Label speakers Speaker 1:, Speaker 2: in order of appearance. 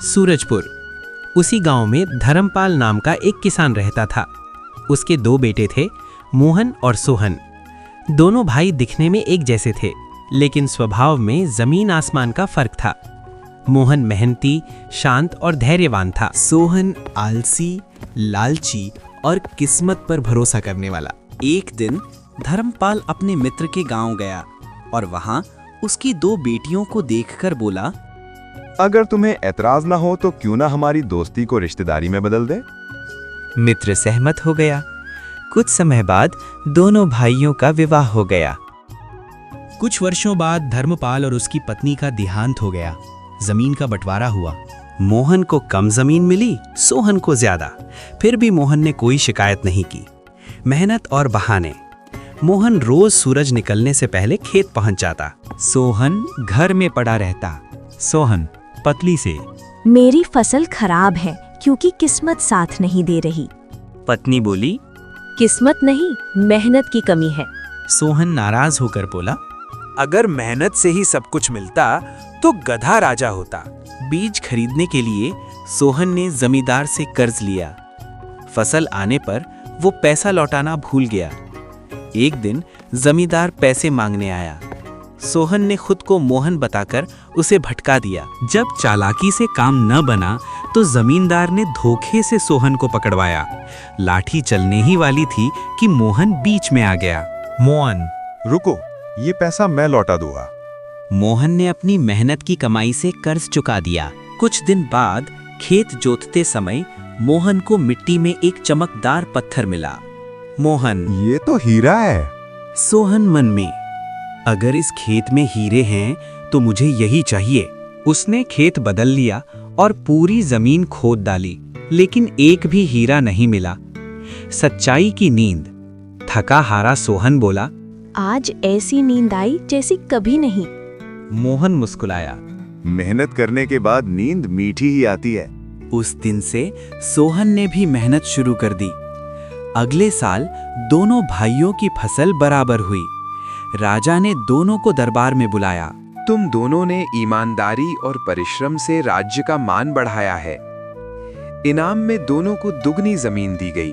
Speaker 1: सूरजपुर। उसी गांव में धर्मपाल नाम का एक किसान रहता था। उसके 2 बेटे थे, मोहन और सोहन। दोनों भाई दिखने में एक जैसे थे, लेकिन स्वभाव में जमीन आसमान का फर्क था। मोहन मेहनती, शांत और धैर्यवान था।
Speaker 2: सोहन आलसी, लालची और किस्मत पर भरोसा करने वाला। एक दिन धर्मपाल अपने मित्र के गांव गया और वहां उसकी 2 बेटियों को देखकर बोला,
Speaker 3: अगर तुम्हें ऐतराज ना हो तो क्यों ना हमारी दोस्ती को रिश्तेदारी में बदल दे।
Speaker 4: मित्र सहमत हो गया। कुछ समय बाद दोनों भाइयों का विवाह हो गया।
Speaker 2: कुछ वर्षों बाद धर्मपाल और उसकी पत्नी का देहांत हो गया। जमीन का बंटवारा हुआ।
Speaker 4: मोहन को कम जमीन मिली, सोहन को ज्यादा। फिर भी मोहन ने कोई शिकायत नहीं की। मेहनत और बहाने। मोहन रोज सूरज निकलने से पहले खेत पहुंच जाता।
Speaker 2: सोहन घर में पड़ा रहता। सोहन पतली से,
Speaker 5: मेरी फसल खराब है क्योंकि किस्मत साथ नहीं दे रही।
Speaker 4: पत्नी बोली,
Speaker 5: किस्मत नहीं, मेहनत की कमी है।
Speaker 2: सोहन नाराज होकर बोला,
Speaker 6: अगर मेहनत से ही सब कुछ मिलता तो गधा राजा होता।
Speaker 2: बीज खरीदने के लिए सोहन ने जमींदार से कर्ज लिया। फसल आने पर वो पैसा लौटाना भूल गया। एक दिन जमींदार पैसे मांगने आया। सोहन ने खुद को मोहन बताकर उसे भटका दिया। जब चालाकी से काम न बना तो जमींदार ने धोखे से सोहन को पकड़वाया। लाठी चलने ही वाली थी कि मोहन बीच में आ गया।
Speaker 3: मोहन, रुको, ये पैसा मैं लौटा दूंगा।
Speaker 2: मोहन ने अपनी मेहनत की कमाई से कर्ज चुका दिया। कुछ दिन बाद खेत जोतते समय मोहन को मिट्टी में एक चमकदार पत्थर मिला। मोहन,
Speaker 3: ये तो हीरा है।
Speaker 2: सोहन मन में, अगर इस खेत में हीरे हैं तो मुझे यही चाहिए। उसने खेत बदल लिया और पूरी जमीन खोद डाली, लेकिन एक भी हीरा नहीं मिला। सच्चाई की नींद। थका हारा सोहन बोला,
Speaker 5: आज ऐसी नींद आई जैसी कभी नहीं।
Speaker 2: मोहन मुस्कुराया।
Speaker 3: मेहनत करने के बाद नींद मीठी ही आती है।
Speaker 2: उस दिन से सोहन ने भी मेहनत शुरू कर दी। अगले साल दोनों भाइयों की फसल बराबर हुई। राजा ने दोनों को दरबार में बुलाया।
Speaker 6: तुम दोनों ने ईमानदारी और परिश्रम से राज्य का मान बढ़ाया है। इनाम में दोनों को दुगनी जमीन दी गई।